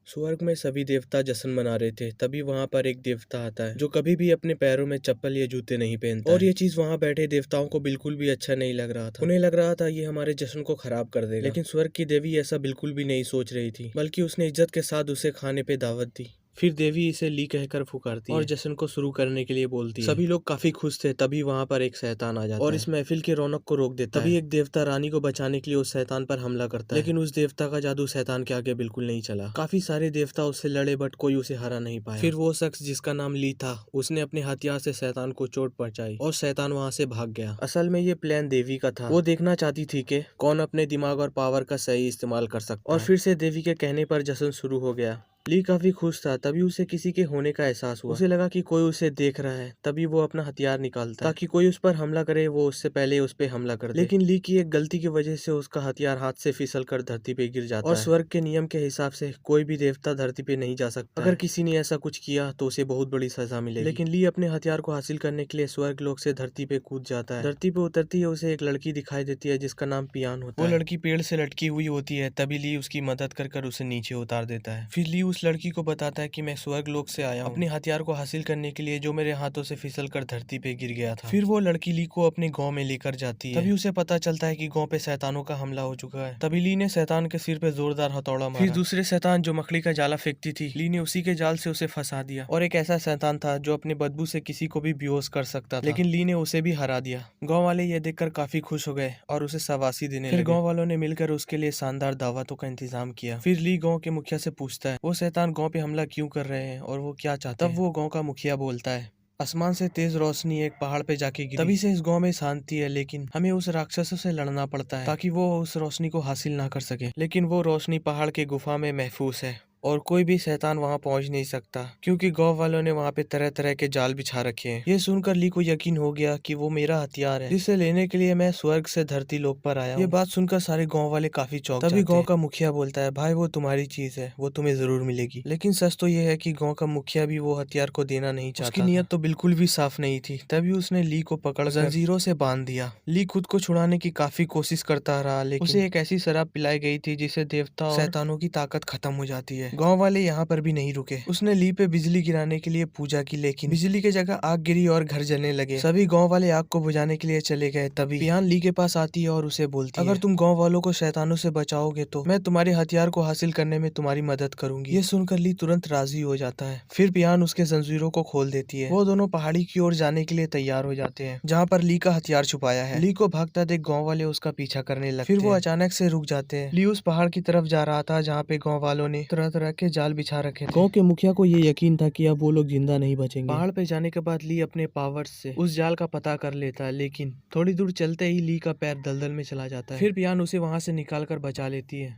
स्वर्ग में सभी देवता जश्न मना रहे थे। तभी वहां पर एक देवता आता है जो कभी भी अपने पैरों में चप्पल या जूते नहीं पहनता और ये चीज वहां बैठे देवताओं को बिल्कुल भी अच्छा नहीं लग रहा था। उन्हें लग रहा था ये हमारे जश्न को खराब कर देगा, लेकिन स्वर्ग की देवी ऐसा बिल्कुल भी नहीं सोच रही थी, बल्कि उसने इज्जत के साथ उसे खाने पे दावत दी। फिर देवी इसे ली कहकर पुकारती और जश्न को शुरू करने के लिए बोलती है। सभी लोग काफी खुश थे। तभी वहां पर एक शैतान आ जाता है और इस महफिल की रौनक को रोक देता है। तभी एक देवता रानी को बचाने के लिए उस शैतान पर हमला करता है, लेकिन उस देवता का जादू शैतान के आगे बिल्कुल नहीं चला। काफी सारे देवता उससे लड़े बट कोई उसे हरा नहीं पाया। फिर वो शख्स जिसका नाम ली था, उसने अपने हथियार से शैतान को चोट पहुंचाई और शैतान वहां से भाग गया। असल में ये प्लान देवी का था। वो देखना चाहती थी कि कौन अपने दिमाग और पावर का सही इस्तेमाल कर सकता है। और फिर से देवी के कहने पर जश्न शुरू हो गया। ली काफी खुश था। तभी उसे किसी के होने का एहसास हुआ। उसे लगा कि कोई उसे देख रहा है। तभी वो अपना हथियार निकालता ताकि कोई उस पर हमला करे, वो उससे पहले उस पे हमला कर दे। लेकिन ली की एक गलती की वजह से उसका हथियार हाथ से फिसल कर धरती पे गिर जाता है। और स्वर्ग के नियम के हिसाब से कोई भी देवता धरती पे नहीं जा सकता। अगर किसी ने ऐसा कुछ किया तो उसे बहुत बड़ी सजा मिलेगी। लेकिन ली अपने हथियार को हासिल करने के लिए स्वर्ग लोक से धरती पे कूद जाता है। धरती पे उतरती है उसे एक लड़की दिखाई देती है जिसका नाम पियान होता है। वो लड़की पेड़ से लटकी हुई होती है। तभी ली उसकी मदद कर उसे नीचे उतार देता है। फिर ली उस लड़की को बताता है कि मैं स्वर्ग लोक से आया हूँ अपने हथियार को हासिल करने के लिए जो मेरे हाथों से फिसल कर धरती पे गिर गया था। फिर वो लड़की ली को अपने गांव में लेकर जाती है। तभी उसे पता चलता है कि गांव पे शैतानों का हमला हो चुका है। तभी ली ने शैतान के सिर पे जोरदार हथौड़ा मारा। फिर दूसरे शैतान जो मकड़ी का जाला फेंकती थी, ली ने उसी के जाल से उसे फंसा दिया। और एक ऐसा शैतान था जो अपने बदबू से किसी को भी बेहोश कर सकता था, लेकिन ली ने उसे भी हरा दिया। गाँव वाले ये देखकर काफी खुश हो गए और उसे शाबाशी देने लगे। गाँव वालों ने मिलकर उसके लिए शानदार दावतों का इंतजाम किया। फिर ली गाँव के मुखिया से पूछता है वो शैतान गाँव पे हमला क्यों कर रहे हैं और वो क्या चाहते हैं। तब वो गांव का मुखिया बोलता है आसमान से तेज रोशनी एक पहाड़ पे जाके गिरी। तभी से इस गांव में शांति है, लेकिन हमें उस राक्षसों से लड़ना पड़ता है ताकि वो उस रोशनी को हासिल ना कर सके। लेकिन वो रोशनी पहाड़ के गुफा में महफूज है और कोई भी शैतान वहां पहुंच नहीं सकता, क्योंकि गांव वालों ने वहां पे तरह तरह के जाल बिछा रखे हैं। ये सुनकर ली को यकीन हो गया कि वो मेरा हथियार है जिसे लेने के लिए मैं स्वर्ग से धरती लोक पर आया हूं। ये बात सुनकर सारे गांव वाले काफी चौंक जाते हैं। तभी गांव का मुखिया बोलता है भाई वो तुम्हारी चीज है, वो तुम्हें जरूर मिलेगी। लेकिन सच तो ये है कि गाँव का मुखिया भी वो हथियार को देना नहीं चाहता। उसकी नीयत तो बिल्कुल भी साफ नहीं थी। तभी उसने ली को पकड़ जंजीरों से बांध दिया। ली खुद को छुड़ाने की काफी कोशिश करता रहा, लेकिन उसे एक ऐसी शराब पिलाई गई थी जिससे देवता और शैतानों की ताकत खत्म हो जाती है। गाँव वाले यहाँ पर भी नहीं रुके। उसने ली पे बिजली गिराने के लिए पूजा की, लेकिन बिजली की जगह आग गिरी और घर जलने लगे। सभी गांव वाले आग को बुझाने के लिए चले गए। तभी पियान ली के पास आती है और उसे बोलती है अगर तुम गांव वालों को शैतानों से बचाओगे तो मैं तुम्हारे हथियार को हासिल करने में तुम्हारी मदद करूंगी। ये सुनकर ली तुरंत राजी हो जाता है। फिर पियान उसके जंजीरों को खोल देती है। वो दोनों पहाड़ी की ओर जाने के लिए तैयार हो जाते हैं जहाँ पर ली का हथियार छुपाया है। ली को भागता देख गाँव वाले उसका पीछा करने लगते हैं। फिर वो अचानक से रुक जाते हैं। ली उस पहाड़ की तरफ जा रहा था जहाँ पे गाँव वालों ने तरह तरह के जाल बिछा रखे थे। गांव के मुखिया को ये यकीन था कि अब वो लोग जिंदा नहीं बचेंगे। पहाड़ पे जाने के बाद ली अपने पावर्स से उस जाल का पता कर लेता है, लेकिन थोड़ी दूर चलते ही ली का पैर दलदल में चला जाता है। फिर पियान उसे वहां से निकाल कर बचा लेती है।